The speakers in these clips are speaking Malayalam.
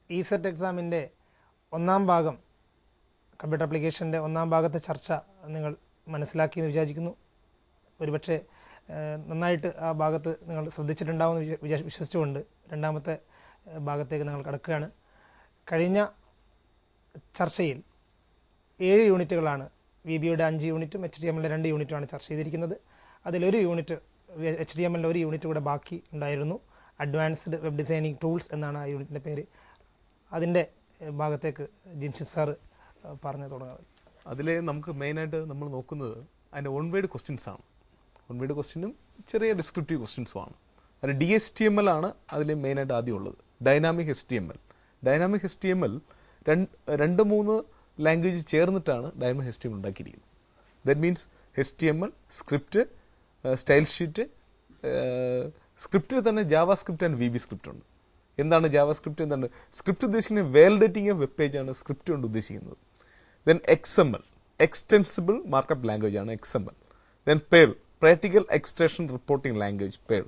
ഇസെറ്റ് എക്സാമിൻ്റെ ഒന്നാം ഭാഗം കമ്പ്യൂട്ടർ ആപ്ലിക്കേഷൻ്റെ ഒന്നാം ഭാഗത്തെ ചർച്ച നിങ്ങൾ മനസ്സിലാക്കിയെന്ന് വിചാരിക്കുന്നു. ഒരുപക്ഷെ നന്നായിട്ട് ആ ഭാഗത്ത് നിങ്ങൾ ശ്രദ്ധിച്ചിട്ടുണ്ടാവുമെന്ന് വിശ്വസിച്ചുകൊണ്ട് രണ്ടാമത്തെ ഭാഗത്തേക്ക് നിങ്ങൾ കടക്കുകയാണ്. കഴിഞ്ഞ ചർച്ചയിൽ 7 യൂണിറ്റുകളാണ് VBയുടെ 5 യൂണിറ്റും HTMLന്റെ 2 യൂണിറ്റുമാണ് ചർച്ച ചെയ്തിരിക്കുന്നത്. അതിലൊരു യൂണിറ്റ് HTMLന്റെ ഒരു യൂണിറ്റ് കൂടെ ബാക്കി ഉണ്ടായിരുന്നു. അഡ്വാൻസ്ഡ് വെബ് ഡിസൈനിങ് ടൂൾസ് എന്നാണ് ആ യൂണിറ്റിൻ്റെ പേര്. അതിൻ്റെ ഭാഗത്തേക്ക് ജിംഷിദ് സാറ് പറഞ്ഞു തുടങ്ങുന്നത്. അതിൽ നമുക്ക് മെയിനായിട്ട് നമ്മൾ നോക്കുന്നത് അതിൻ്റെ ഓൺ വേഡ് ക്വസ്റ്റ്യൻസ് ആണ്. ഓൺ വേഡ് ക്വസ്റ്റ്യനും ചെറിയ ഡിസ്ക്രിപ്റ്റീവ് ക്വസ്റ്റ്യൻസുമാണ്. അതിൽ DHTML ആണ് അതിൽ മെയിനായിട്ട് ആദ്യം ഉള്ളത്. ഡൈനാമിക് HTML 2-3 ലാംഗ്വേജ് ചേർന്നിട്ടാണ് ഡൈനാമിക് HTML ഉണ്ടാക്കിയിരിക്കുന്നത്. That means HTML, script, style sheet. സ്ക്രിപ്റ്റിൽ തന്നെ Java script and VB script ഉണ്ട്. എന്താണ് ജാവാ സ്ക്രിപ്റ്റ്? എന്താണ് സ്ക്രിപ്റ്റ് ഉദ്ദേശിക്കുന്നത്? വാലിഡേറ്റിംഗ് എ വെബ് പേജാണ് സ്ക്രിപ്റ്റ് കൊണ്ട് ഉദ്ദേശിക്കുന്നത്. Then XML, extensible markup language ആണ് XML. Then Perl, practical extraction reporting language Perl.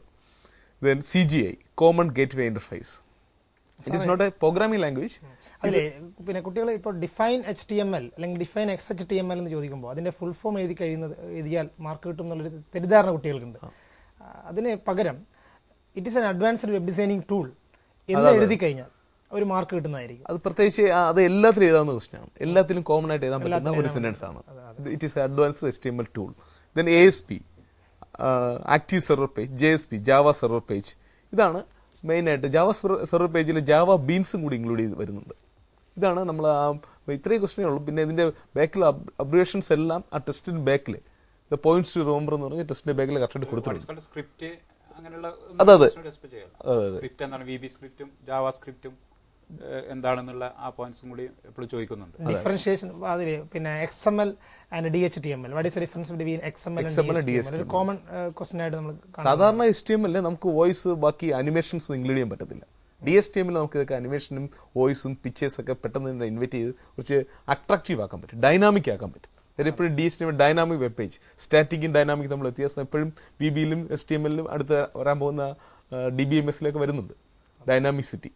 Then CGI, common gateway interface. It is not a programming language. അല്ലേ, പിന്നെ കുട്ടികൾ ഇപ്പോൾ ഡിഫൈൻ HTML അല്ലെങ്കിൽ ഡിഫൈൻ XHTML എന്ന് ചോദിക്കുമ്പോൾ അതിൻ്റെ ഫുൾ ഫോം എഴുതിയാൽ മാർക്ക് കിട്ടും എന്നുള്ളൊരു തെറ്റിദ്ധാരണ കുട്ടികൾക്കുണ്ട്. അതിന് പകരം it is an advanced web designing tool എന്ന് എഴുതി കഴിഞ്ഞാൽ ഒരു മാർക്ക് കിട്ടുന്നതായിരിക്കും. അത് പ്രത്യേകിച്ച് അത് എല്ലാത്തിലും എഴുതാവുന്ന ക്വസ്റ്റ്യനാണ്. എല്ലാത്തിലും കോമൺ ആയിട്ട് എഴുതാൻ പറ്റുന്ന ഒരു സെന്റൻസ് ആണ്. It is advanced HTML tool. Then ASP, active server page, JSP, Java server page. ഇതാണ് മെയിനായിട്ട്. ജാവ സെർവർ പേജിൽ ജാവ ബീൻസും കൂടി ഇൻക്ലൂഡ് ചെയ്ത് വരുന്നുണ്ട്. ഇതാണ് നമ്മൾ ഇത്രയും ക്വസ്റ്റ്യനേ ഉള്ളൂ. പിന്നെ ഇതിന്റെ ബാക്കിൽ അബ്രിവേഷൻസ് എല്ലാം ആ ടെസ്റ്റിന്റെ ബാക്കിൽ പോയിന്റ്സ് ടു റിമെമ്പർ എന്ന് പറഞ്ഞ ടെസ്റ്റിന്റെ ബാക്കിൽ കറക്റ്റ് കൊടുത്തിട്ടുണ്ട്. സ്ക്രിപ്റ്റും എന്താണെന്നുള്ള ആ പോയിന്റ്സും കൂടി എപ്പോഴും ചോദിക്കുന്നുണ്ട്. ഡിഫറൻഷിയേഷൻ അതിൽ പിന്നെ XML and DHTML, what is the difference between XML and DHTML? ഒരു കോമൺ ക്വസ്റ്റ്യൻ ആയിട്ട് നമ്മൾ സാധാരണ HTML നമുക്ക് വോയിസ് ബാക്കി അനിമേഷൻസ് ഇൻക്ലൂഡ് ചെയ്യാൻ പറ്റത്തില്ല. DHTML നമുക്ക് ഇതൊക്കെ അനിമേഷനും വോയിസും പിക്ചേഴ്സ് ഒക്കെ പെട്ടെന്ന് ഇൻവൈറ്റ് ചെയ്ത് കുറച്ച് അട്രാക്റ്റീവ് ആക്കാൻ പറ്റും, ഡൈനാമിക് ആക്കാൻ പറ്റും. എപ്പോഴും DHTML ഡൈനാമിക് വെബ് പേജ്, സ്റ്റാറ്റിക്കും ഡൈനാമിക് നമ്മൾ വ്യത്യാസം എപ്പോഴും VBയിലും HTMLലും അടുത്ത് വരാൻ പോകുന്ന DBMSലൊക്കെ വരുന്നുണ്ട് ഡൈനാമിസിറ്റി.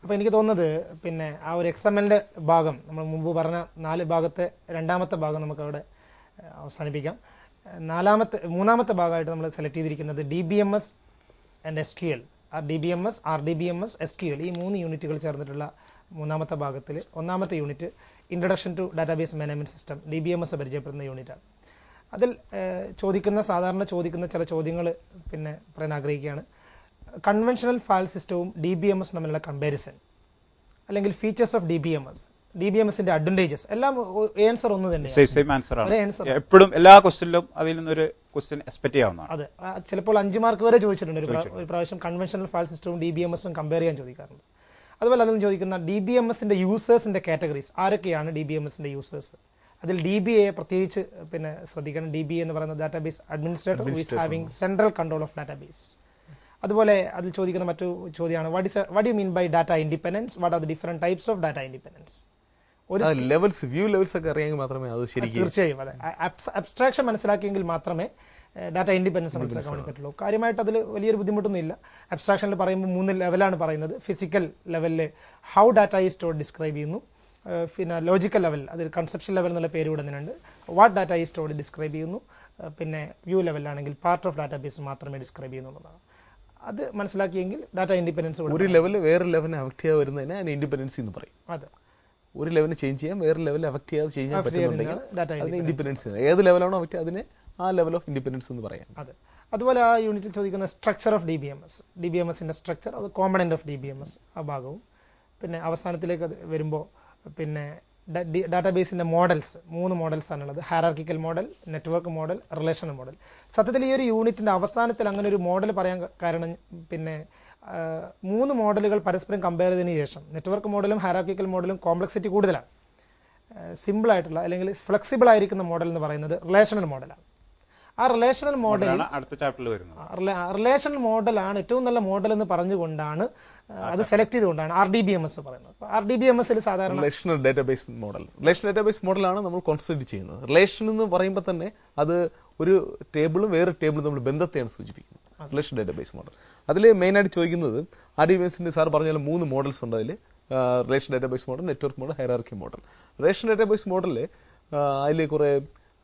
അപ്പോൾ എനിക്ക് തോന്നുന്നത് പിന്നെ ആ ഒരു XMLന്റെ ഭാഗം നമ്മൾ മുമ്പ് പറഞ്ഞ 4 ഭാഗത്തെ രണ്ടാമത്തെ ഭാഗം നമുക്ക് അവിടെ അവസാനിപ്പിക്കാം. മൂന്നാമത്തെ ഭാഗമായിട്ട് നമ്മൾ സെലക്ട് ചെയ്തിരിക്കുന്നത് DBMS and SQL. RDBMS, SQL ഈ 3 യൂണിറ്റുകൾ ചേർന്നിട്ടുള്ള മൂന്നാമത്തെ ഭാഗത്തിൽ ഒന്നാമത്തെ unit introduction to database management system, DBMS പരിചയപ്പെടുന്ന യൂണിറ്റാണ്. അതിൽ സാധാരണ ചോദിക്കുന്ന ചില ചോദ്യങ്ങൾ പിന്നെ പറയാൻ ആഗ്രഹിക്കുകയാണ്. കൺവെൻഷണൽ ഫയൽ സിസ്റ്റവും DBMS തമ്മിലുള്ള കമ്പാരിസൺ, അല്ലെങ്കിൽ ഫീച്ചേഴ്സ് ഓഫ് DBMSന്റെ അഡ്വാൻറ്റേജസ്, എല്ലാം ആൻസർ ഒന്ന് തന്നെയാണ്. എപ്പോഴും എല്ലാ ക്വസ്റ്റ്യനിലും അതിൽ നിന്നൊരു ക്വസ്റ്റ്യൻ എക്സ്പെക്ട് ചെയ്യാവുന്നതാണ്. അതെ, ചിലപ്പോൾ 5 മാർക്ക് വരെ ചോദിച്ചിട്ടുണ്ട്. ഒരു പ്രാവശ്യം കൺവെൻഷണൽ ഫയൽ സിസ്റ്റവും DBMSും കമ്പയർ ചെയ്യാൻ ചോദിക്കാറുണ്ട്. അതുപോലെ അതിൽ ചോദിക്കുന്ന DBMSന്റെ യൂസേഴ്സിന്റെ കാറ്റഗറീസ്, ആരൊക്കെയാണ് DBMSന്റെ യൂസേഴ്സ്? അതിൽ DBA പ്രത്യേകിച്ച് പിന്നെ ശ്രദ്ധിക്കണം. DBA എന്ന് പറയുന്നത് database administrator with having central control of database. അതുപോലെ അതിൽ ചോദിക്കുന്ന മറ്റു ചോദ്യമാണ് what you mean by data independence, what are the different types of data independence. View levels ഒക്കെ അറിയാമെങ്കിൽ മാത്രമേ അത് ശരിക്കും തീർച്ചയായും അതെ അബ്സ്ട്രാക്ഷൻ മനസ്സിലാക്കിയെങ്കിൽ മാത്രമേ ഡാറ്റ ഇൻഡിപെൻഡൻസ് മനസ്സിലാക്കാൻ വേണ്ടി പറ്റുള്ളൂ. കാര്യമായിട്ട് അതിൽ വലിയൊരു ബുദ്ധിമുട്ടൊന്നുമില്ല. അബ്സ്ട്രാക്ഷനിൽ പറയുമ്പോൾ 3 ലെവലാണ് പറയുന്നത്. ഫിസിക്കൽ ലെവലിൽ how data is stored describe ചെയ്യുന്നു. പിന്നെ ലോജിക്കൽ ലെവൽ, അതിൽ കൺസെപ്ഷൻ ലെവൽ എന്നുള്ള പേര് വിടുന്നുണ്ട്. What data is stored describe ചെയ്യുന്നു. പിന്നെ വ്യൂ ലെവലിലാണെങ്കിൽ പാർട്ട് ഓഫ് ഡാറ്റാബേസ് മാത്രമേ ഡിസ്ക്രൈബ് ചെയ്യുന്നുള്ളതാണ്. അത് മനസ്സിലാക്കിയെങ്കിൽ ഡാറ്റ ഇൻഡിപെൻഡൻസ് ഒരു ലെവൽ വേറെ ലെവലിനെ അഫക്ട് ചെയ്യാൻ വരുന്നതിന് അതിന് ഇൻഡിപെൻഡൻസി എന്ന് പറയും. അതെ, ഒരു ലെവലിന് ചേഞ്ച് ചെയ്യാം, വേറെ ലെവലിൽ അഫക്ട് ചെയ്യാതെ ചെയ്യാൻ പറ്റുന്നുണ്ടെങ്കിൽ അതിന് ഇൻഡിപെൻഡൻസി. ഏത് ലെവലാണോ അഫക്ട് അതിന് ആ ലെവൽ ഓഫ് ഇൻഡിപെൻഡൻസ് എന്ന് പറയാം. അതെ, അതുപോലെ ആ യൂണിറ്റിൽ ചോദിക്കുന്ന സ്ട്രക്ചർ ഓഫ് DBMSന്റെ സ്ട്രക്ചർ, അത് കോമ്പണന്റ് ഓഫ് DBMS ആ ഭാഗവും. പിന്നെ അവസാനത്തിലേക്ക് അത് വരുമ്പോൾ പിന്നെ ഡാറ്റാബേസിന്റെ മോഡൽസ് 3 മോഡൽസ് ആണുള്ളത്. Hierarchical model, network model, relational model. സത്യത്തിൽ ഈ ഒരു യൂണിറ്റിന്റെ അവസാനത്തിൽ അങ്ങനെ ഒരു മോഡൽ പറയാൻ കാരണം പിന്നെ 3 മോഡലുകൾ പരസ്പരം കമ്പയർ ചെയ്തതിന് ശേഷം നെറ്റ്വർക്ക് മോഡലും ഹയറാർക്കിക്കൽ മോഡലും കോംപ്ലക്സിറ്റി കൂടുതലാണ്. സിമ്പിൾ ആയിട്ടുള്ള അല്ലെങ്കിൽ ഫ്ലെക്സിബിൾ ആയിരിക്കുന്ന മോഡൽ എന്ന് പറയുന്നത് റിലേഷണൽ മോഡലാണ്. ആ റിലേഷണൽ മോഡലാണ് അടുത്ത ചാപ്റ്ററിൽ വരുന്നത്. റിലേഷണൽ മോഡലാണ് ഏറ്റവും നല്ല മോഡൽ എന്ന് പറഞ്ഞുകൊണ്ടാണ് അത് സെലക്ട് ചെയ്തുകൊണ്ടാണ് RDBMS പറയുന്നത്. RDBMSൽ സാധാരണ റിലേഷണൽ ഡാറ്റാബേസ് മോഡലാണ് നമ്മൾ കോൺസെൻട്രേറ്റ് ചെയ്യുന്നത്. റിലേഷൻ എന്ന് പറയുമ്പോൾ തന്നെ അത് ഒരു ടേബിളും വേറെ ടേബിളും നമ്മൾ ബന്ധത്തെയാണ് സൂചിപ്പിക്കുന്നത്. റിലേഷൻ ഡാറ്റാബേസ് മോഡൽ അതിൽ മെയിനായിട്ട് ചോദിക്കുന്നത് RDBMSന്റെ സാർ പറഞ്ഞ 3 മോഡൽസ് ഉണ്ട്. അതിൽ relation database model, network model, hierarchy model. Relation database മോഡലിൽ അതിൽ കുറേ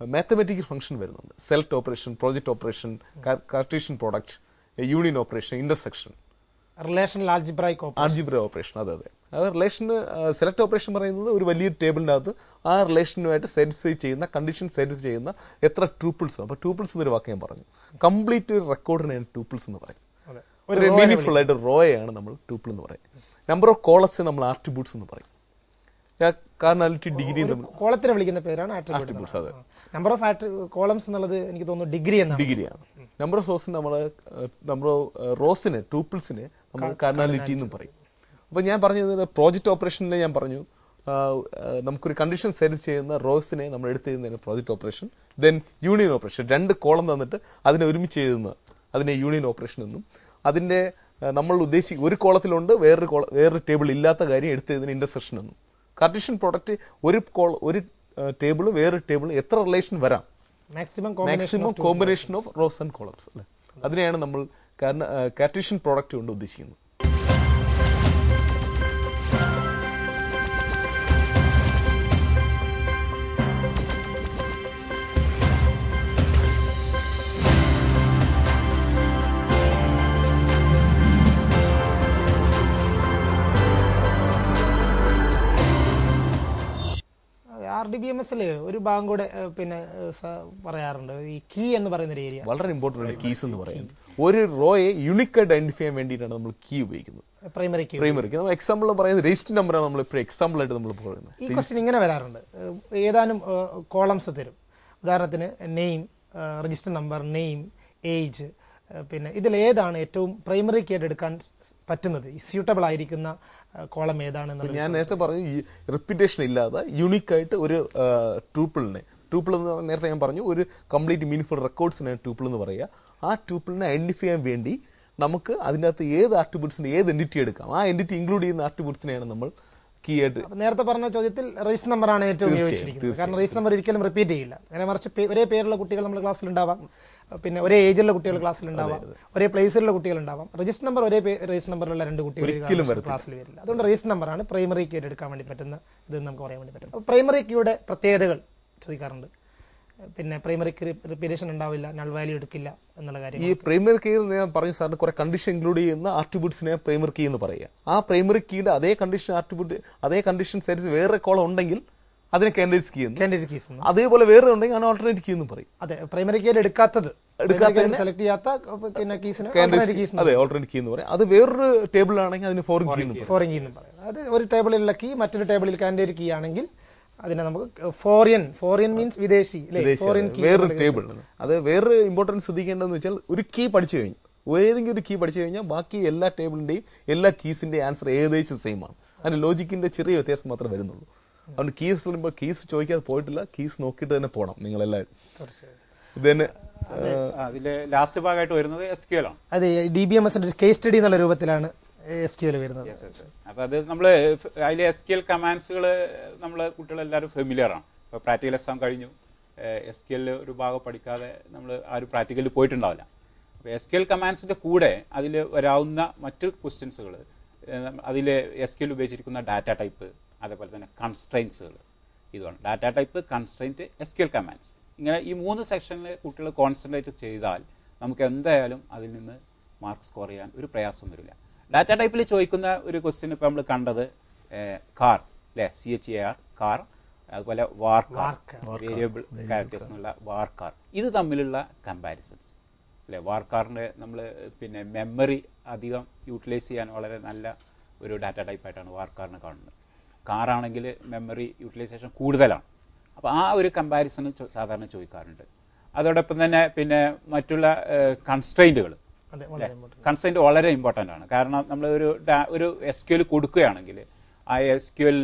മാത്തമാറ്റിക്കൽ ഫംഗ്ഷൻ വരുന്നുണ്ട്. Select operation, project operation, Cartesian product, union operation, intersection, relational algebraic operation. അതെ. അത് റിലേഷന് സെലക്ട് ഓപ്പറേഷൻ പറയുന്നത് ഒരു വലിയ ടേബിളിൻ്റെ അകത്ത് ആ റിലേഷനുമായിട്ട് സാറ്റിസ്ഫൈ ചെയ്യുന്ന കണ്ടീഷൻ സാറ്റിസ്ഫൈ ചെയ്യുന്ന എത്ര ട്യൂപ്പിൾസ്. അപ്പോൾ ട്യൂപ്പിൾസ് എന്നൊരു വാക്ക് ഞാൻ പറഞ്ഞു. കംപ്ലീറ്റ് ഒരു റെക്കോർഡിനെയാണ് ട്യൂപ്പിൾസ് എന്ന് പറയും. ഒരു മീനിങ് ഫുൾ ആയിട്ട് റോയാണ് നമ്മൾ ട്യൂപ്പിൾ എന്ന് പറയും. നമ്പർ ഓഫ് കോളംസ് നമ്മൾ ആട്രിബ്യൂട്ട്സ് എന്ന് പറയും. കാർണാലിറ്റി ഡിഗ്രി കോളത്തിനെ വിളിക്കുന്ന പേരാണ് ആട്രിബ്യൂട്ട്സ്. അതെ. നമ്പർ ഓഫ് കോളംസ് എന്നുള്ളത് എനിക്ക് തോന്നുന്നു ഡിഗ്രിയാണ്. നമ്പർ ഓഫ് റോസിന് നമ്മൾ നമ്പർ ഓഫ് റോസിന് ട്യൂപ്പിൾസിന് നമ്മൾ കാർണാലിറ്റി എന്നും പറയും. അപ്പോൾ ഞാൻ പറഞ്ഞത് പ്രോജക്റ്റ് ഓപ്പറേഷനിൽ ഞാൻ പറഞ്ഞു നമുക്കൊരു കണ്ടീഷൻ സാറ്റിസ്ഫൈ ചെയ്യുന്ന റോസിനെ നമ്മൾ എടുത്തെഴുതുന്നതിന് project operation. Then union operation, 2 column തന്നിട്ട് അതിനെ ഒരുമിച്ച് എഴുതുന്ന അതിനെ യൂണിയൻ ഓപ്പറേഷൻ എന്നും, അതിൻ്റെ നമ്മൾ ഉദ്ദേശിക്കുന്ന ഒരു കോളത്തിലുണ്ട് വേറൊരു ടേബിൾ ഇല്ലാത്ത കാര്യം എടുത്തെഴുതുന്ന ഇന്റർസെക്ഷൻ എന്നും. കാർട്ടീഷ്യൻ പ്രോഡക്റ്റ് ഒരു ടേബിൾ വേറൊരു ടേബിൾ എത്ര റിലേഷൻ വരാം, maximum combination of rows and columns അല്ലെ, അതിനെയാണ് നമ്മൾ കാർട്ടീഷ്യൻ പ്രോഡക്റ്റ് കൊണ്ട് ഉദ്ദേശിക്കുന്നത്. RDBMS ഒരു ഭാഗം കൂടെ പിന്നെ പറയാറുണ്ട്, ഈ കീ എന്ന് പറയുന്ന ഒരു ഏരിയ വളരെ ഇമ്പോർട്ടന്റ്. കീസ് എന്ന് പറയുന്നത് ഒരു റോയെ യൂണിക്കായിട്ട് ഐഡന്റിഫൈ ചെയ്യാൻ വേണ്ടിയിട്ടാണ് നമ്മൾ കീ ഉപയോഗിക്കുന്നത്. പ്രൈമറിക്ക് നമ്മൾ എക്സാമ്പിൾ പറയുന്നത് രജിസ്റ്റർ നമ്പറാണ് നമ്മൾ ഇപ്പോൾ എക്സാമ്പിൾ ആയിട്ട് നമ്മൾ പറയുന്നത്. ഈ ക്വസ്റ്റ്യൻ ഇങ്ങനെ വരാറുണ്ട്, ഏതാനും കോളംസ് തരും. ഉദാഹരണത്തിന് name, register number, name, age, പിന്നെ ഇതിലേതാണ് ഏറ്റവും പ്രൈമറി കീ ആയിട്ട് എടുക്കാൻ പറ്റുന്നത്, സ്യൂട്ടബിൾ ആയിരിക്കുന്ന കോളം ഏതാണെന്ന് ഞാൻ നേരത്തെ പറഞ്ഞു. റിപ്പീറ്റേഷൻ ഇല്ലാതെ യൂണിക്കായിട്ട് ഒരു ട്യൂപ്പിൾ എന്ന് നേരത്തെ ഞാൻ പറഞ്ഞു ഒരു കംപ്ലീറ്റ് മീനിങ്ഫുൾ റെക്കോർഡ്സിനാണ് ട്യൂപ്പിൾ എന്ന് പറയുക. ആ ട്യൂപ്പിളിനെ ഐഡന്റിഫൈ ചെയ്യാൻ വേണ്ടി നമുക്ക് അതിനകത്ത് ഏത് ആട്രിബ്യൂട്ട്സിന്റെ ഏത് എൻറ്റിറ്റി എടുക്കാം, ആ എൻറ്റിറ്റി ഇൻക്ലൂഡ് ചെയ്യുന്ന ആട്രിബ്യൂട്ട്സിനെയാണ് നമ്മൾ കീ ആയിട്ട്. നേരത്തെ പറഞ്ഞ ചോദ്യത്തിൽ രജിസ്റ്റർ നമ്പറാണ് ഏറ്റവും ഉപയോഗിച്ചിരിക്കുന്നത്. കാരണം രജിസ്റ്റർ നമ്പർ ഒരിക്കലും റിപ്പീറ്റ് ചെയ്യില്ല. നേരെ മറിച്ച് ഒരേ പേരുള്ള കുട്ടികൾ നമ്മുടെ ക്ലാസ്സിൽ ഉണ്ടാവാം, പിന്നെ ഒരേ ഏജിലുള്ള കുട്ടികൾ ക്ലാസ്സിൽ ഉണ്ടാവാം, ഒരേ പ്ലേസിലുള്ള കുട്ടികൾ ഉണ്ടാവാം. രജിസ്റ്റർ നമ്പർ ഒരേ രജിസ്റ്റർ നമ്പറിലുള്ള 2 കുട്ടികൾ ക്ലാസ്സിൽ വരില്ല. അതുകൊണ്ട് രജിസ്റ്റർ നമ്പറാണ് പ്രൈമറി കീ എടുക്കാൻ വേണ്ടി പറ്റുന്ന ഇത് നമുക്ക് പറയാൻ വേണ്ടി പറ്റും. പ്രൈമറി കീയുടെ പ്രത്യേകതകൾ ചോദിക്കാറുണ്ട്. പിന്നെ പ്രൈമറി കീ റിപ്പീറ്റേഷൻ ഉണ്ടാവില്ല, നൾ വാല്യൂ എടുക്കില്ല എന്നുള്ള കാര്യം. ഈ പ്രൈമറി കീ ഞാൻ പറഞ്ഞു സാറിന് കുറെ കണ്ടീഷൻ ഇൻക്ലൂഡ് ചെയ്യുന്ന ആട്രിബ്യൂട്ട്സിനെ പ്രൈമറി കീ എന്ന് പറയുക. ആ പ്രൈമറി കീയുടെ അതേ കണ്ടീഷൻ ആട്രിബ്യൂട്ട് അതേ കണ്ടീഷൻ സാറ്റിസ്ഫൈ വേറെ കോളം ഉണ്ടെങ്കിൽ അതിനെ കാൻഡിഡേറ്റ് കീ എന്ന്, അതേപോലെ വേറെ ഉണ്ടെങ്കിൽ അതിന് ഓൾട്ടർനേറ്റ് കീ എന്ന് പറയും. അതെ, പ്രൈമറി കീയിൽ എടുക്കാത്തത് സെലക്ട് ചെയ്യാത്ത അതെ ഓൾട്ടർനേറ്റ് കീ എന്ന് പറയും. അത് വേറൊരു ടേബിളിലാണെങ്കിൽ അതിന് ഫോറിൻ കീ എന്ന് പറയും. അത് ഒരു ടേബിളിലുള്ള കീ മറ്റൊരു ടേബിളിൽ കാൻഡിഡേറ്റ് കീ ആണെങ്കിൽ അതിനെ നമുക്ക് ഫോറിൻ മീൻസ് വിദേശി, വേറൊരു ടേബിൾ. അത് വേറൊരു ഇമ്പോർട്ടൻസ് ശ്രദ്ധിക്കേണ്ടതെന്ന് വെച്ചാൽ ഒരു കീ പഠിച്ചു കഴിഞ്ഞു, ഏതെങ്കിലും ഒരു കീ പഠിച്ചു കഴിഞ്ഞാൽ ബാക്കി എല്ലാ ടേബിളിന്റെയും എല്ലാ കീസിന്റെ ആൻസർ ഏകദേശം സെയിം ആണ്. അതിന്റെ ലോജിക്കിന്റെ ചെറിയ വ്യത്യാസം മാത്രമേ വരുന്നുള്ളൂ. അതുകൊണ്ട് കീസ് വരുമ്പോൾ കീസ് ചോദിക്കാതെ പോയിട്ടില്ല, കീസ് നോക്കിയിട്ട് തന്നെ പോകണം നിങ്ങളെല്ലാവരും. അതിലെ ലാസ്റ്റ് ഭാഗമായിട്ട് വരുന്നത് SQL ആണ്. അതെ, DBMSന്റെ കേസ് സ്റ്റഡി എന്നുള്ള രൂപത്തിലാണ് SQL വരുന്നത്. അപ്പൊ അത് നമ്മൾ അതിലെ SQL കമാൻഡ്സുകൾ നമ്മളെ കുട്ടികളെല്ലാവരും ഫെമിലിയർ ആണ്. ഇപ്പോൾ പ്രാക്ടിക്കൽ എക്സാം കഴിഞ്ഞു, SQL ഒരു ഭാഗം പഠിക്കാതെ നമ്മൾ ആ ഒരു പ്രാക്ടിക്കലിൽ പോയിട്ടുണ്ടാവില്ല. അപ്പോൾ SQL കമാൻഡ്സിന്റെ കൂടെ അതിൽ വരാവുന്ന മറ്റു ക്വസ്റ്റ്യൻസുകൾ, അതിൽ SQL ഉപയോഗിച്ചിരിക്കുന്ന ഡാറ്റ ടൈപ്പ്, അതേപോലെ തന്നെ കൺസ്ട്രെയിൻസുകൾ, ഇതാണ് data type, constraint, SQL commands. ഇങ്ങനെ ഈ 3 സെക്ഷനിൽ കുട്ടികൾ കോൺസെൻട്രേറ്റ് ചെയ്താൽ നമുക്ക് എന്തായാലും അതിൽ നിന്ന് മാർക്ക് സ്കോർ ചെയ്യാൻ ഒരു പ്രയാസം വരില്ല. ഡാറ്റ ടൈപ്പിൽ ചോദിക്കുന്ന ഒരു ക്വസ്റ്റ്യൻ ഇപ്പോൾ നമ്മൾ കണ്ടത് കാർ അല്ലേ, CHAR കാർ, അതുപോലെ വാർ കാർ, വേരിയബിൾ ക്യാരക്ടേഴ്സ് എന്നുള്ള വാർ കാർ. ഇത് തമ്മിലുള്ള കമ്പാരിസൺസ് അല്ലേ. വാർ കാറിൻ്റെ നമ്മൾ പിന്നെ മെമ്മറി അധികം യൂട്ടിലൈസ് ചെയ്യാൻ വളരെ നല്ല ഒരു ഡാറ്റ ടൈപ്പായിട്ടാണ് വാർ കാറിനെ കാണുന്നത്. കാറാണെങ്കിൽ മെമ്മറി യൂട്ടിലൈസേഷൻ കൂടുതലാണ്. അപ്പോൾ ആ ഒരു കമ്പാരിസൺ സാധാരണ ചോദിക്കാറുണ്ട്. അതോടൊപ്പം തന്നെ പിന്നെ മറ്റുള്ള കൺസ്ട്രെയിൻറ്റുകൾ, കൺസ്ട്രെയിൻറ്റ് വളരെ ഇമ്പോർട്ടൻ്റ് ആണ്. കാരണം നമ്മൾ ഒരു SQL കൊടുക്കുകയാണെങ്കിൽ ആ SQL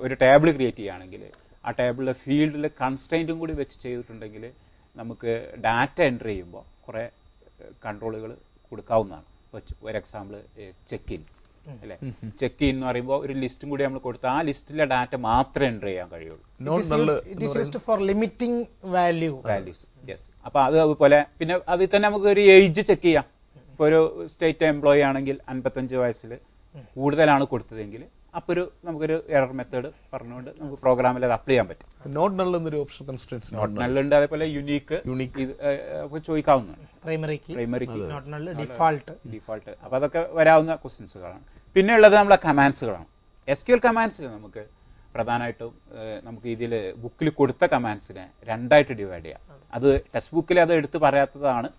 ഒരു ടേബിൾ ക്രിയേറ്റ് ചെയ്യുകയാണെങ്കിൽ ആ ടേബിളിലെ ഫീൽഡിൽ കൺസ്ട്രെയിൻറ്റും കൂടി വെച്ച് ചെയ്തിട്ടുണ്ടെങ്കിൽ നമുക്ക് ഡാറ്റ എൻ്റർ ചെയ്യുമ്പോൾ കുറേ കൺട്രോളുകൾ കൊടുക്കാവുന്നതാണ്. ഇപ്പോൾ ഒരു എക്സാമ്പിൾ ചെക്ക് ഇൻ അല്ലേ, ചെക്ക് ഇൻ എന്ന് പറയുമ്പോൾ ഒരു ലിസ്റ്റും കൂടി നമ്മൾ കൊടുത്താൽ ആ ലിസ്റ്റിലെ ഡാറ്റ മാത്രമേ എൻ്റർ ചെയ്യാൻ കഴിയുള്ളൂ. വാല്യൂസ്. യെസ്. അപ്പോൾ അതുപോലെ പിന്നെ അതിൽ തന്നെ നമുക്ക് ഒരു ഏജ് ചെക്ക് ചെയ്യാം. ഇപ്പോൾ ഒരു സ്റ്റേറ്റ് എംപ്ലോയി ആണെങ്കിൽ 55 വയസ്സിൽ കൂടുതലാണ് കൊടുത്തതെങ്കിൽ അപ്പോൾ നമുക്കൊരു എറർ മെത്തേഡ് പറഞ്ഞുകൊണ്ട് നമുക്ക് പ്രോഗ്രാമിൽ അത് അപ്ലൈ ചെയ്യാൻ പറ്റും. നോട്ട് നൾ എന്നൊരു ഓപ്ഷൻ കൺസ്ട്രൻസ് നോട്ട് നൾ ഉണ്ട്, അതേപോലെ യുണീക്ക് ചോദിക്കാവുന്നതാണ്. പ്രൈമറിക്ക് ഡിഫാൾട്ട്. അപ്പോൾ അതൊക്കെ വരാവുന്ന ക്വസ്റ്റ്യൻസുകളാണ്. പിന്നെ ഉള്ളത് നമ്മളെ കമാൻഡ്സുകളാണ്. SQL കമാൻഡ്സിൽ നമുക്ക് പ്രധാനമായിട്ടും നമുക്ക് ഇതിൽ ബുക്കിൽ കൊടുത്ത കമാൻഡ്സിനെ രണ്ടായിട്ട് ഡിവൈഡ് ചെയ്യാം. അത് ടെക്സ്റ്റ് ബുക്കിൽ അത് എടുത്ത് പറയാത്തതാണ്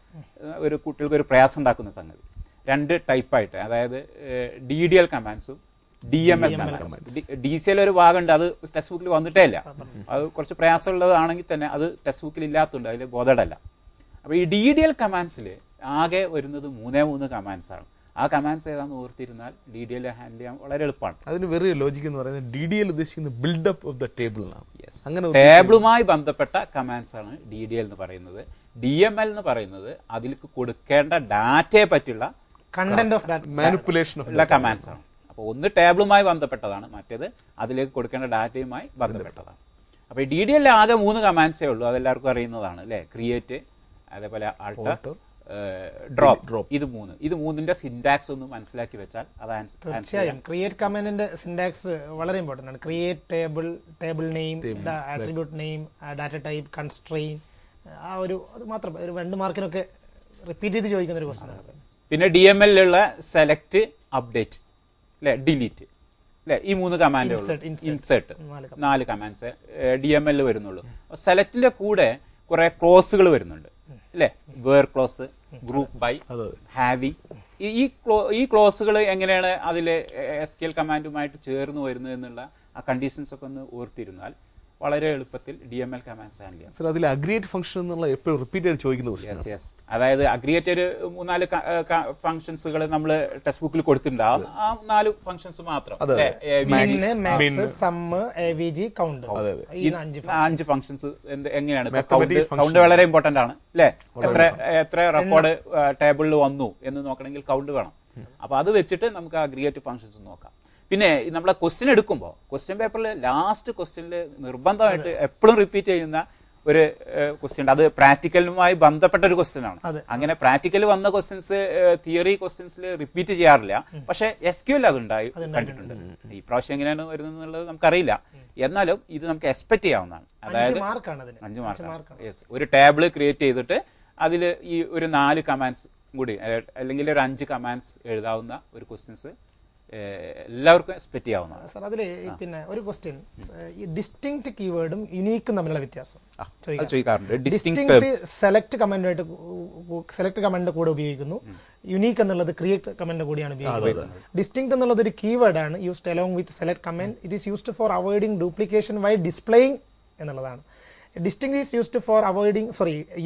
ഒരു കുട്ടികൾക്ക് ഒരു പ്രയാസം ഉണ്ടാക്കുന്ന സംഗതി. രണ്ട് ടൈപ്പായിട്ട്, അതായത് DDL കമാൻഡ്സും DML കമാൻഡ്സ്. DCL ഒരു ഭാഗമുണ്ട്, അത് ടെക്സ്റ്റ് ബുക്കിൽ വന്നിട്ടേ ഇല്ല. അത് കുറച്ച് പ്രയാസമുള്ളതാണെങ്കിൽ തന്നെ അത് ടെക്സ്റ്റ് ബുക്കിൽ ഇല്ലാത്തതുണ്ട്, അതിൽ ബോധടല്ല. അപ്പോൾ ഈ DDL കമാൻഡ്സിൽ ആകെ വരുന്നത് 3 കമാൻഡ്സാണ്. ആ കമാൻഡ്സ് ഏതാണെന്ന് ഓർത്തിരുന്നാൽ DDL ഹാൻഡിൽ ചെയ്യാൻ വളരെ എളുപ്പമാണ്. അതിന് വെറിയ ലോജിക് എന്ന് പറയുന്നത് DDL ഉദ്ദേശിക്കുന്നത് ബിൽഡപ്പ് ഓഫ് ദ ടേബിൾ എന്നാണ്. അങ്ങനെ ടേബിളുമായി ബന്ധപ്പെട്ട കമാൻഡ്സ് ആണ് DDL എന്ന് പറയുന്നത്. DML എന്ന് പറയുന്നത് അതിലേക്ക് കൊടുക്കേണ്ട ഡാറ്റയെ പറ്റിയുള്ള കണ്ടന്റ് ഓഫ് ഡാറ്റ മാനിപ്പുലേഷൻ ഉള്ള കമാൻഡ്സ് ആണ്. അപ്പോൾ ഒന്ന് ടേബിളുമായി ബന്ധപ്പെട്ടതാണ്, മറ്റേത് അതിലേക്ക് കൊടുക്കേണ്ട ഡാറ്റയുമായി ബന്ധപ്പെട്ടതാണ്. അപ്പോൾ ഈ DDL ആകെ 3 കമാൻഡ്സേ ഉള്ളൂ, അതെല്ലാവർക്കും അറിയുന്നതാണ് അല്ലേ. ക്രിയേറ്റ്, അതേപോലെ ആൾട്ടർ, ഡ്രോപ്പ്. ഇത് മൂന്നിന്റെ സിന്റാക്സ് ഒന്ന് മനസ്സിലാക്കി വെച്ചാൽ അതാണ്. തീർച്ചയായും ക്രിയേറ്റ് കമാൻഡിന്റെ സിന്റാക്സ് വളരെ ഇമ്പോർട്ടന്റ് ആണ്. Create table name, attribute name, data type, constrain, ആ ഒരു അത് മാത്രം ഒരു 2 മാർക്കിനൊക്കെ റിപ്പീറ്റ് ചെയ്ത് ചോദിക്കുന്ന ഒരു ക്വസ്റ്റ്യൻ ആണ്. പിന്നെ DML സെലക്ട്, അപ്ഡേറ്റ് അല്ലെ, ഡിലീറ്റ് അല്ലെ, ഈ 3 കമാൻഡുകൾ. ഇൻസേർട്ട് 4 കമാൻഡ്സ് DML വരുന്നുള്ളൂ. സെലക്ടിന്റെ കൂടെ കുറെ ക്ലോസുകൾ വരുന്നുണ്ട് അല്ലെ. Where clause, group by, having. ഈ ക്ലോസുകൾ എങ്ങനെയാണ് അതിൽ SQL കമാൻഡുമായിട്ട് ചേർന്ന് വരുന്നത് എന്നുള്ള ആ കണ്ടീഷൻസ് ഒക്കെ ഒന്ന് ഓർത്തിരുന്നാൽ വളരെ എളുപ്പത്തിൽ DML കമാൻഡ്സ് ഹാൻഡിൽ ചെയ്യാം. സർ, അതിൽ അഗ്രിഗേറ്റ് ഫംഗ്ഷൻ എന്നുള്ള എപ്പോഴും റിപ്പീറ്റ് ആയിട്ട് ചോദിക്കുന്ന അതായത് അഗ്രിഗേറ്റ് ഒരു 3-4 ഫംഗ്ഷൻസുകൾ നമ്മൾ ടെക്സ്റ്റ് ബുക്കിൽ കൊടുത്തിട്ടുണ്ടാവും. ആ 4 ഫംഗ്ഷൻസ് മാത്രം, 5 ഫംഗ്ഷൻസ് എങ്ങനെയാണ്. കൗണ്ട് വളരെ ഇമ്പോർട്ടന്റ് ആണ് അല്ലെ. എത്ര റെക്കോർഡ് ടേബിളിൽ വന്നു എന്ന് നോക്കണമെങ്കിൽ കൗണ്ട് വേണം. അപ്പൊ അത് വെച്ചിട്ട് നമുക്ക് അഗ്രിഗേറ്റ് ഫംഗ്ഷൻസ് നോക്കാം. പിന്നെ നമ്മളെ ക്വസ്റ്റ്യൻ എടുക്കുമ്പോൾ ക്വസ്റ്റ്യൻ പേപ്പറിൽ ലാസ്റ്റ് ക്വസ്റ്റ്യനിൽ നിർബന്ധമായിട്ട് എപ്പോഴും റിപ്പീറ്റ് ചെയ്യുന്ന ഒരു ക്വസ്റ്റ്യൻ, അത് പ്രാക്ടിക്കലുമായി ബന്ധപ്പെട്ട ഒരു ക്വസ്റ്റ്യൻ ആണ്. അങ്ങനെ പ്രാക്ടിക്കൽ വന്ന ക്വസ്റ്റ്യൻസ് തിയറി ക്വസ്റ്റ്യൻസിൽ റിപ്പീറ്റ് ചെയ്യാറില്ല. പക്ഷെ SQL അതുണ്ടായി കണ്ടിട്ടുണ്ട്. ഈ പ്രാവശ്യം എങ്ങനെയാണ് വരുന്നത് എന്നുള്ളത് നമുക്കറിയില്ല. എന്നാലും ഇത് നമുക്ക് എക്സ്പെക്ട് ചെയ്യാവുന്നതാണ്. അതായത് 5 മാർക്ക്. ഒരു ടേബിൾ ക്രിയേറ്റ് ചെയ്തിട്ട് അതിൽ ഈ ഒരു 4 കമാൻഡ്സ് കൂടി അല്ലെങ്കിൽ ഒരു 5 കമാൻഡ്സ് എഴുതാവുന്ന ഒരു ക്വസ്റ്റ്യൻസ് എല്ലാവർക്കും എക്സ്പെക്ട് ചെയ്യാവുന്നതാണ്. സാർ, അതിൽ പിന്നെ ഒരു ക്വസ്റ്റ്യൻ, ഈ ഡിസ്റ്റിങ്ക്ട് കീവേഡും യുണീക്കും തമ്മിലുള്ള വ്യത്യാസം ചോദിക്കാറുണ്ട്. ഡിസ്റ്റിങ്ക്ട് സെലക്ട് കമാൻഡിന്റെ കൂടെ ഉപയോഗിക്കുന്നു, യുണീക്ക് എന്നുള്ളത് ക്രിയേറ്റ് കമാൻഡിന്റെ കൂടിയാണ് ഉപയോഗിക്കുന്നത്. ഡിസ്റ്റിങ്ക്ട് എന്നുള്ളത് ഒരു കീവേഡ് ആണ്, used along with select command. It is used for avoiding duplication while displaying എന്നുള്ളതാണ്. Distinct is used for avoiding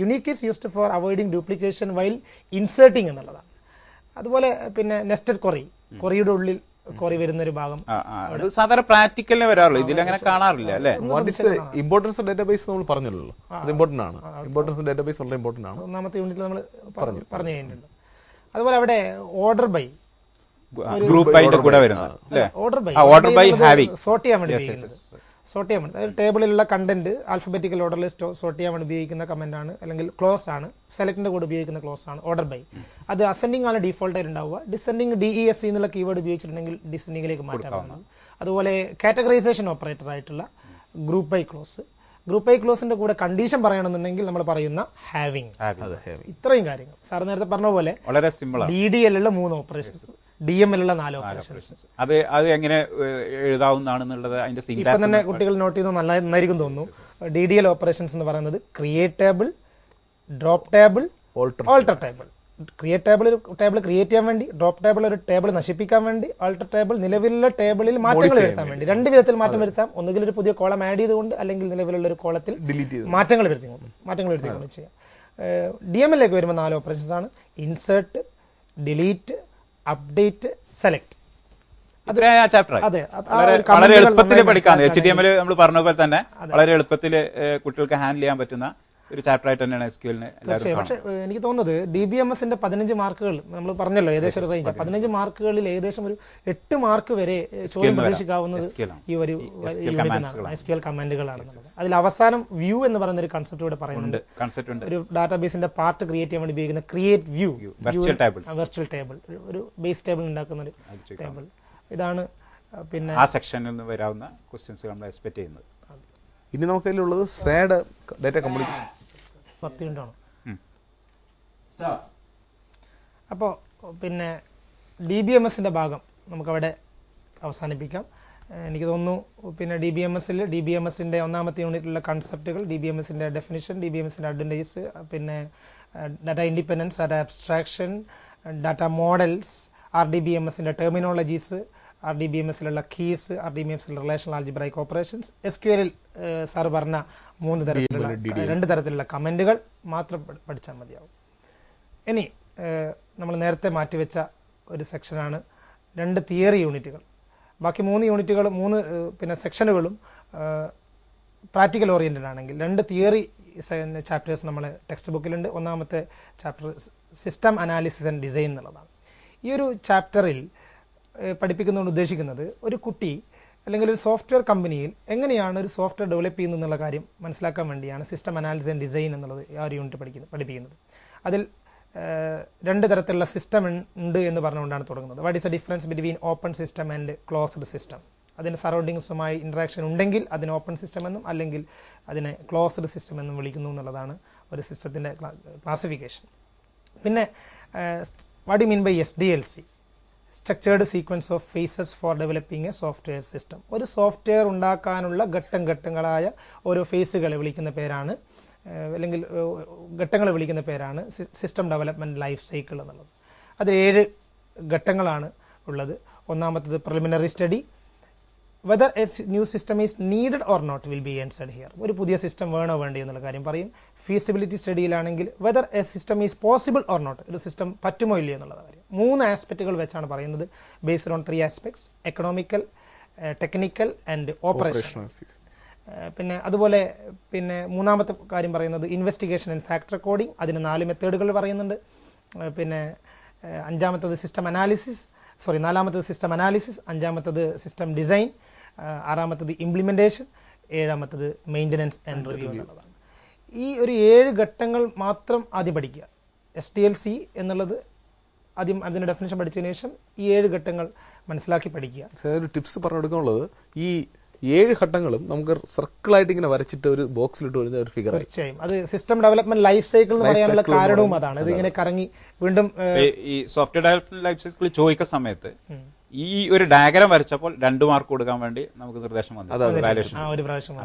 unique is used for avoiding duplication while inserting എന്നുള്ളതാണ്. അതുപോലെ പിന്നെ നെസ്റ്റഡ് കൊറിയുടെ ഉള്ളിൽ കൊറി വരുന്ന ഒരു ഭാഗം സാധാരണ പ്രാക്ടിക്കലിനെ വരാറുള്ളൂ, ഇതിലങ്ങനെ കാണാറില്ല അല്ലെ. ഇമ്പോർട്ടൻസ് ഡാറ്റാബേസ് നമ്മൾ പറഞ്ഞല്ലോ, അത് ഇമ്പോർട്ടന്റ് ആണ്. ഇമ്പോർട്ടൻസ് ഡാറ്റാബേസ് വളരെ ഇമ്പോർട്ടന്റ് ആണ്. 1ാമത്തെ യൂണിറ്റിൽ നമ്മൾ പറഞ്ഞു കഴിഞ്ഞിട്ടുണ്ട്. അതുപോലെ അവിടെ ഓർഡർ ബൈ ഗ്രൂപ്പ് ബൈന്റെ കൂടെ വരുന്നത് ഓർഡർ ബൈ ഹാവിങ് സോർട്ട് ചെയ്യാൻ വേണ്ടി അതായത് ടേബിളിലുള്ള കണ്ടന്റ് ആൽഫബറ്റിക്കൽ ഓർഡറിൽ സോർട്ട് ചെയ്യാൻ വേണ്ടി ഉപയോഗിക്കുന്ന കമന്റ് ആണ്, അല്ലെങ്കിൽ ക്ലോസ് ആണ്. സെലക്ടിന്റെ കൂടെ ഉപയോഗിക്കുന്ന ക്ലോസ് ആണ് ഓർഡർ ബൈ. അത് അസെൻഡിംഗ് ആണ് ഡീഫോൾട്ട് ആയിട്ട് ഉണ്ടാവുക. ഡിസെൻഡിംഗ് DESC എന്നുള്ള കീവേഡ് ഉപയോഗിച്ചിട്ടുണ്ടെങ്കിൽ ഡിസെൻഡിംഗിലേക്ക് മാറ്റാം. അതുപോലെ കാറ്റഗറൈസേഷൻ ഓപ്പറേറ്റർ ആയിട്ടുള്ള group by clause. Group by ക്ലോസിന്റെ കൂടെ കണ്ടീഷൻ പറയണമെന്നുണ്ടെങ്കിൽ നമ്മൾ പറയുന്ന ഹാവിങ്. ഇത്രയും കാര്യങ്ങൾ സാർ നേരത്തെ പറഞ്ഞ പോലെ വളരെ simple. DDL 3 operations, DML 4 operations. അത് എങ്ങനെ എഴുതാവുന്നതാണെന്നുള്ളത് അതിന്റെ ഇപ്പം തന്നെ കുട്ടികൾ നോട്ട് ചെയ്ത് നന്നായിരിക്കും തോന്നുന്നു. DDL ഓപ്പറേഷൻസ് എന്ന് പറയുന്നത് create table, drop table, alter table. Create table ഒരു ടേബിൾ ക്രിയേറ്റ് ചെയ്യാൻ വേണ്ടി, ഡ്രോപ്പ് ടേബിൾ ഒരു ടേബിൾ നശിപ്പിക്കാൻ വേണ്ടി, ഓൾട്ടർ ടേബിൾ നിലവിലുള്ള ടേബിളിൽ മാറ്റങ്ങൾ വരുത്താൻ വേണ്ടി. 2 വിധത്തിൽ മാറ്റം വരുത്താം. ഒന്നുകിൽ ഒരു പുതിയ കോളം ആഡ് ചെയ്തുകൊണ്ട്, അല്ലെങ്കിൽ നിലവിലുള്ള ഒരു കോളത്തിൽ മാറ്റങ്ങൾ വരുത്തിക്കൊണ്ട് ചെയ്യാം. DML വരുമ്പോൾ 4 ഓപ്പറേഷൻസ് ആണ്: ഇൻസേർട്ട്, ഡിലീറ്റ്, അപ്ഡേറ്റ്, സെലക്ട്. വളരെ എളുപ്പത്തിൽ പഠിക്കാം. HTML നമ്മൾ പറഞ്ഞ പോലെ തന്നെ വളരെ എളുപ്പത്തിൽ കുട്ടികൾക്ക് ഹാൻഡിൽ ചെയ്യാൻ പറ്റുന്ന ഒരു ചാപ്റ്റർ ആയിട്ട് തന്നെയാണ് SQL. പക്ഷേ എനിക്ക് തോന്നുന്നത് DBMSന്റെ 15 മാർക്കുകൾ നമ്മൾ പറഞ്ഞല്ലോ, ഏകദേശം ഒരു റേഞ്ച് 15 മാർക്കുകളിൽ ഏകദേശം ഒരു 8 മാർക്ക് വരെ ചോദ്യം പ്രതീക്ഷിക്കാവുന്നത് ഈ ഒരു SQL കമാൻഡുകളാണ്. അതിൽ അവസാനം വ്യൂ എന്ന് പറയുന്ന ഒരു കൺസെപ്റ്റ് ഇവിടെ പറയുന്നുണ്ട്. ഒരു ഡാറ്റാബേസിന്റെ പാർട്ട് ക്രിയേറ്റ് ചെയ്യാൻ വേണ്ടി ഉപയോഗിക്കുന്ന ക്രിയേറ്റ് വ്യൂ, വെർച്വൽ ടേബിൾ, ഒരു ബേസ് ടേബിൾ ഉണ്ടാക്കുന്ന ഒരു ടേബിൾ. ഇതാണ് പിന്നെ ആ സെക്ഷനിൽ നിന്ന് വരാവുന്ന ക്വസ്റ്റ്യൻസ് നമ്മൾ എക്സ്പെക്ട് ചെയ്യുന്നത്. ഇനി നമുക്കതിലുള്ളത് സാഡ് ഡാറ്റ കമ്മ്യൂണിക്കേഷൻ. 10 മിനിറ്റാണ്. അപ്പോൾ പിന്നെ DBMSന്റെ ഭാഗം നമുക്കവിടെ അവസാനിപ്പിക്കാം. എനിക്ക് തോന്നുന്നു പിന്നെ DBMSന്റെ ഒന്നാമത്തെ യൂണിറ്റിലുള്ള കൺസെപ്റ്റുകൾ, DBMSന്റെ ഡെഫിനിഷൻ, DBMSന്റെ അഡ്വാൻറ്റേജസ്, പിന്നെ data independence, data abstraction, data models, RDBMSന്റെ ടെർമിനോളജീസ്, RDBMSലുള്ള കീസ്, RDBMSലുള്ള relational algebraic operations, SQL sir പറഞ്ഞ 2 തരത്തിലുള്ള കമൻറ്റുകൾ മാത്രം പഠിച്ചാൽ മതിയാവും. ഇനി നമ്മൾ നേരത്തെ മാറ്റിവെച്ച ഒരു സെക്ഷനാണ് 2 തിയറി യൂണിറ്റുകൾ. ബാക്കി 3 യൂണിറ്റുകൾ, 3 പിന്നെ സെക്ഷനുകളും പ്രാക്ടിക്കൽ ഓറിയൻറ്റഡ് ആണെങ്കിൽ 2 തിയറി ചാപ്റ്റേഴ്സ് നമ്മൾ ടെക്സ്റ്റ് ബുക്കിലുണ്ട്. ഒന്നാമത്തെ chapter system analysis and design എന്നുള്ളതാണ്. ഈ ഒരു ചാപ്റ്ററിൽ പഠിപ്പിക്കുന്നതുകൊണ്ട് ഉദ്ദേശിക്കുന്നത് ഒരു കുട്ടി അല്ലെങ്കിൽ ഒരു സോഫ്റ്റ്വെയർ കമ്പനിയിൽ എങ്ങനെയാണ് ഒരു സോഫ്റ്റ്വെയർ ഡെവലപ്പ് ചെയ്യുന്നത് എന്നുള്ള കാര്യം മനസ്സിലാക്കാൻ വേണ്ടിയാണ് സിസ്റ്റം അനാലിസിസ് ആൻഡ് ഡിസൈൻ എന്നുള്ളത് ആ ഒരു യൂണിറ്റ് പഠിപ്പിക്കുന്നത്. അതിൽ 2 തരത്തിലുള്ള സിസ്റ്റം ഉണ്ട് എന്ന് പറഞ്ഞുകൊണ്ടാണ് തുടങ്ങുന്നത്. What is the difference between open system and closed system? അതിന് സറൗണ്ടിങ്സുമായി ഇൻട്രാക്ഷൻ ഉണ്ടെങ്കിൽ അതിന് ഓപ്പൺ സിസ്റ്റം എന്നും അല്ലെങ്കിൽ അതിനെ ക്ലോസ്ഡ് സിസ്റ്റം എന്നും വിളിക്കുന്നു എന്നുള്ളതാണ് ഒരു സിസ്റ്റത്തിൻ്റെ ക്ലാസിഫിക്കേഷൻ. പിന്നെ what you mean by SDLC? Structured sequence of phases for developing a software system. ഒരു സോഫ്റ്റ്വെയർ ഉണ്ടാക്കാനുള്ള ഘട്ടങ്ങളായ ഓരോ ഫേസുകളെ വിളിക്കുന്ന പേരാണ്, അല്ലെങ്കിൽ ഘട്ടങ്ങളെ വിളിക്കുന്ന പേരാണ് സിസ്റ്റം ഡെവലപ്മെൻറ്റ് ലൈഫ് സൈക്കിൾ എന്നുള്ളത്. അതിൽ 7 ഘട്ടങ്ങളാണ് ഉള്ളത്. ഒന്നാമത്തത് preliminary study, whether a new system is needed or not will be answered here. ഒരു പുതിയ സിസ്റ്റം വേണോ വേണ്ടയോ എന്നുള്ള കാര്യം പറയും. ഫീസിബിലിറ്റി സ്റ്റഡിയിലാണെങ്കിൽ whether a system is possible or not, ഒരു സിസ്റ്റം പറ്റുമോ ഇല്ലയോ എന്നുള്ള കാര്യം. 3 ആസ്പെക്റ്റുകൾ വെച്ചാണ് പറയുന്നത്. Based on 3 aspects: economical, technical and operational. പിന്നെ അതുപോലെ പിന്നെ മൂന്നാമത്തെ കാര്യം പറയുന്നത് ഇൻവെസ്റ്റിഗേഷൻ ആൻഡ് ഫാക്ട് റെക്കോർഡിംഗ്. അതിന് 4 മെത്തേഡുകൾ പറയുന്നുണ്ട്. പിന്നെ നാലാമത്തത് സിസ്റ്റം അനാലിസിസ്, അഞ്ചാമത്തത് സിസ്റ്റം ഡിസൈൻ, 6ാമത്തത് ഇംപ്ലിമെൻറ്റേഷൻ, 7ാമത്തത് മെയിൻ്റനൻസ് ആൻഡ് റിവ്യൂ എന്നുള്ളതാണ്. ഈ ഒരു 7 ഘട്ടങ്ങൾ മാത്രം ആദ്യം പഠിക്കുക. SDLC എന്നുള്ളത് ആദ്യം അതിൻ്റെ ഡെഫിനേഷൻ പഠിച്ചതിന് ശേഷം ഈ 7 ഘട്ടങ്ങൾ മനസ്സിലാക്കി പഠിക്കുക. ഒരു ടിപ്സ് പറഞ്ഞു കൊടുക്കാനുള്ളത്, ഈ 7 ഘട്ടങ്ങളും നമുക്ക് സർക്കിളായിട്ട് ഇങ്ങനെ വരച്ചിട്ട് ഒരു ബോക്സിലിട്ട് വരുന്ന ഒരു ഫിഗർ. തീർച്ചയായും അത് സിസ്റ്റം ഡെവലപ്മെന്റ് ലൈഫ് സൈക്കിൾ എന്ന് പറയാനുള്ള കാരണവും അതാണ്. ഇത് ഇങ്ങനെ കറങ്ങി വീണ്ടും ഈ സോഫ്റ്റ്വെയർ ഡെവലപ്മെന്റ് ലൈഫ് സൈക്കിൾ ചോദിക്കുന്ന സമയത്ത് ഈ ഒരു ഡയഗ്രാം വരച്ചപ്പോൾ 2 മാർക്ക് കൊടുക്കാൻ വേണ്ടി നമുക്ക് നിർദ്ദേശം വന്നു. ഒരു പ്രാവശ്യം